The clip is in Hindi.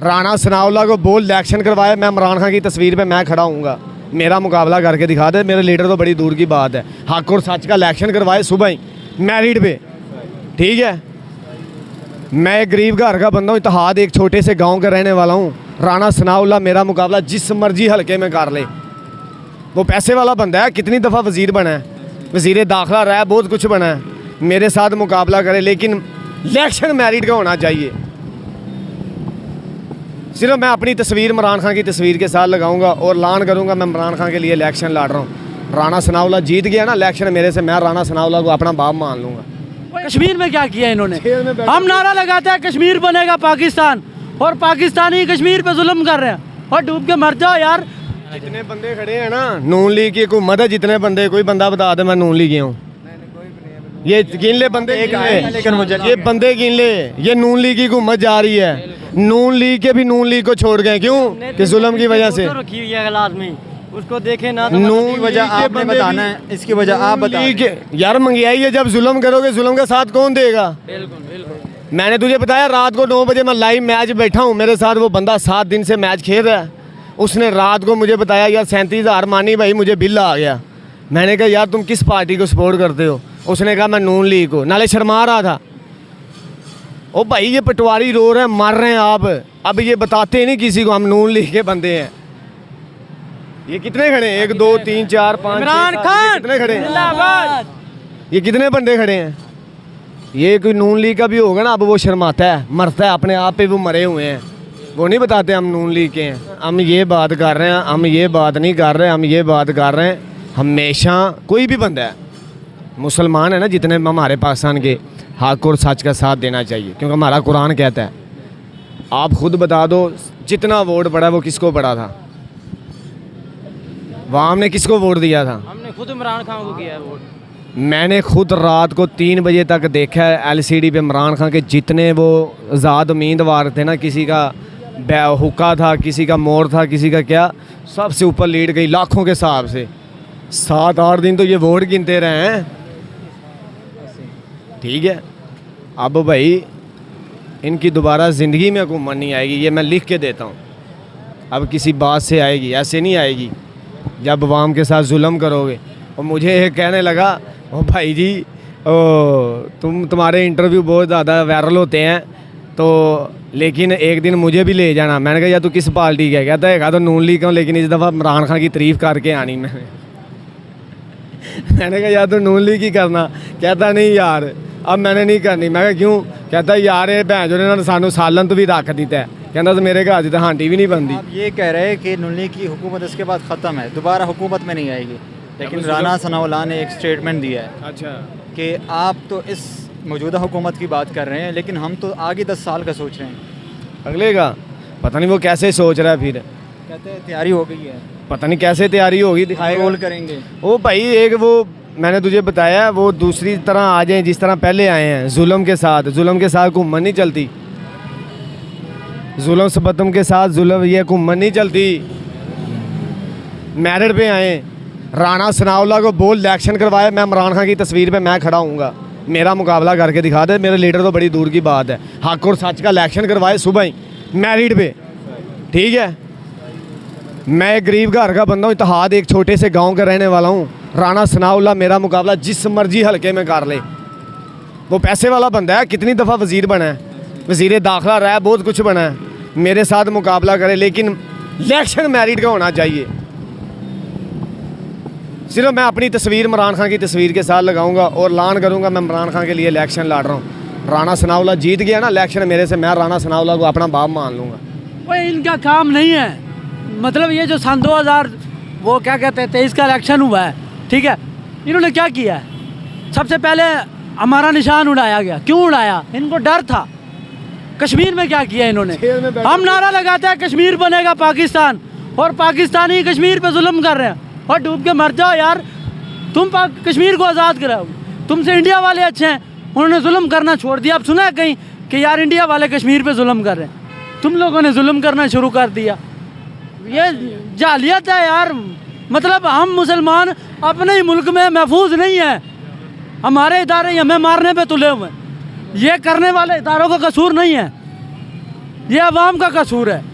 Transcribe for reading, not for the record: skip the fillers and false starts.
राणा सनाउल्लाह को बोल इलेक्शन करवाए, मैं इमरान खान की तस्वीर पे मैं खड़ा हूँगा, मेरा मुकाबला करके दिखा दे, मेरे लीडर तो बड़ी दूर की बात है। हक और सच का इलेक्शन करवाए सुबह ही मैरिट पे, ठीक है। मैं एक गरीब घर का बंदा हूँ, इत्तेहाद एक छोटे से गांव का रहने वाला हूँ। राणा सनाउल्लाह मेरा मुकाबला जिस मर्जी हल्के में कर ले, वो पैसे वाला बंदा है, कितनी दफ़ा वज़ीर बना है, वज़ीर दाखिला रहा है, बहुत कुछ बना है, मेरे साथ मुकाबला करे, लेकिन इलेक्शन मैरिट का होना चाहिए। सिर्फ मैं अपनी तस्वीर इमरान खान की तस्वीर के साथ लगाऊंगा और ऐलान करूंगा मैं इमरान खान के लिए इलेक्शन लड़ रहा हूँ। राणा सनाउल्लाह जीत गया ना इलेक्शन मेरे से, मैं राणा सनाउल्लाह को अपना बाप मान लूँगा। कश्मीर में क्या किया इन्होंने? हम नारा लगाते हैं कश्मीर बनेगा पाकिस्तान, और पाकिस्तानी कश्मीर पे जुल्म कर रहे हैं, और डूब के मर जाओ यार। जितने बंदे खड़े हैं ना, नून लीग की हुकूमत है, जितने बंदे, कोई बंदा बता दे मैं नून लीग हूँ, ये गिन ले बंदे, लेकिन मुझे ये बंदे गिन ले, ये नून लीग की हुकूमत जा रही है। नून लीग के भी नून लीग को छोड़ गए, क्यों? कि जुल्म की वजह से रखी हुई है आदमी, उसको देखे ना तो नून वजह आपने बताना है, इसकी वजह आप बताइए यार। महंगाई है, जब जुल्म करोगे जुल्म का साथ कौन देगा? बिल्कुल बिल्कुल। मैंने तुझे बताया रात को 9 बजे मैं लाइव मैच बैठा हूँ, मेरे साथ वो बंदा 7 दिन से मैच खेल रहा है, उसने रात को मुझे बताया यार 37,000 मानी भाई मुझे बिल आ गया। मैंने कहा यार तुम किस पार्टी को सपोर्ट करते हो? उसने कहा मैं नून लीग को, नाले शर्मा रहा था। ओ भाई ये पटवारी रो रहे हैं, मर रहे हैं आप, अब ये बताते नहीं किसी को हम नून लीग के बंदे हैं। ये कितने खड़े हैं? 1 2 3 4 5 इमरान खान कितने खड़े हैं? ये कितने बंदे खड़े हैं? ये कोई नून लीग का भी होगा ना, अब वो शर्माता है, मरता है अपने आप पे, वो मरे हुए हैं, वो नहीं बताते हम नून लीग के हैं। हम ये बात कर रहे हैं, हम ये बात नहीं कर रहे, हम ये बात कर रहे हैं हमेशा। कोई भी बंदा है, मुसलमान है ना जितने हमारे पाकिस्तान के, हक और सच का साथ देना चाहिए, क्योंकि हमारा कुरान कहता है। आप खुद बता दो जितना वोट पड़ा वो किसको पड़ा था? वाम ने किसको वोट दिया था? हमने खुद इमरान खान को किया है वोट। मैंने खुद रात को 3 बजे तक देखा है LCD पे इमरान खान के जितने वो आज़ाद उम्मीदवार थे ना, किसी का हुक्का था, किसी का मोर था, किसी का क्या, सबसे ऊपर लीड गई लाखों के हिसाब से। 7-8 दिन तो ये वोट गिनते रहे हैं, ठीक है। अब भाई इनकी दोबारा ज़िंदगी में हुकूमत नहीं आएगी, ये मैं लिख के देता हूँ। अब किसी बात से आएगी, ऐसे नहीं आएगी जब वाम के साथ जुल्म करोगे। और मुझे एक कहने लगा, ओ भाई जी तुम्हारे इंटरव्यू बहुत ज़्यादा वायरल होते हैं, तो लेकिन एक दिन मुझे भी ले जाना। मैंने कहा यार तू किस पार्टी का है? कहता है तो नून लीग का हूँ, लेकिन इस दफ़ा इमरान खान की तारीफ़ करके आनी मैंने कहा यार तो नून लीग ही करना। कहता नहीं यार अब मैंने नहीं करनी। मैं कहा क्यों? कहता यार ये भैन जो ने सानू सालन तो भी रख दिता है, कहता तो मेरे घर तो हांडी भी नहीं बनती। आप ये कह रहे हैं कि नून लीग की हुकूमत इसके बाद ख़त्म है, दोबारा हुकूमत में नहीं आएगी, लेकिन राणा सनाउल्लाह ने एक स्टेटमेंट दिया है अच्छा कि आप तो इस मौजूदा हुकूमत की बात कर रहे हैं, लेकिन हम तो आगे 10 साल का सोच रहे हैं। अगले का पता नहीं वो कैसे सोच रहा है, फिर कहते हैं तैयारी हो गई है, पता नहीं कैसे तैयारी होगी, दिखाएगा। रोल करेंगे। ओ भाई एक वो मैंने तुझे बताया वो दूसरी तरह आ जाए जिस तरह पहले आए हैं, जुल्म के साथ हुकूमत नहीं चलती, जुल्म सबतम के साथ जुल्म ये हुकूमत नहीं चलती। मेरिट पे आए, राणा सनाउल्लाह को बोल इलेक्शन करवाए, मैं इमरान खान की तस्वीर पे मैं खड़ा हूँगा, मेरा मुकाबला करके दिखा दे, मेरे लीडर तो बड़ी दूर की बात है। हक और सच का इलेक्शन करवाए सुबह ही मैरिट पे, ठीक है। मैं एक गरीब घर का बंदा हूँ, इत्तेहाद एक छोटे से गांव का रहने वाला हूँ। राणा सनाउल्लाह मेरा मुकाबला जिस मर्जी हल्के में कर ले, वो पैसे वाला बंदा है, कितनी दफ़ा वज़ीर बना है, वज़ीर दाखिला रहा है, बहुत कुछ बना है, मेरे साथ मुकाबला करे, लेकिन इलेक्शन मैरिट का होना चाहिए। सिर्फ मैं अपनी तस्वीर इमरान खान की तस्वीर के साथ लगाऊंगा और ऐलान करूंगा मैं इमरान खान के लिए इलेक्शन लड़ रहा हूँ। राणा सनाउल्लाह जीत गया ना इलेक्शन मेरे से, मैं राणा सनाउल्लाह को अपना बाप मान लूँगा। कोई इनका काम नहीं है, मतलब ये जो सन 2000 वो क्या कहते हैं 23 का इलेक्शन हुआ है, ठीक है, इन्होंने क्या किया है? सबसे पहले हमारा निशान उड़ाया गया। क्यों उड़ाया? इनको डर था। कश्मीर में क्या किया इन्होंने? हम नारा लगाते हैं कश्मीर बनेगा पाकिस्तान, और पाकिस्तानी कश्मीर पे जुल्म कर रहे हैं, और डूब के मर जाओ यार। तुम कश्मीर को आज़ाद कराओ, तुमसे इंडिया वाले अच्छे हैं, उन्होंने जुल्म करना छोड़ दिया। अब सुना है कहीं कि यार इंडिया वाले कश्मीर पे जुल्म कर रहे हैं, तुम लोगों ने जुल्म करना शुरू कर दिया। ये जालियत है यार, मतलब हम मुसलमान अपने ही मुल्क में महफूज नहीं है, हमारे इदारे हमें मारने पे तुले हुए हैं, ये करने वाले इदारों का कसूर नहीं है। ये अवाम का कसूर है।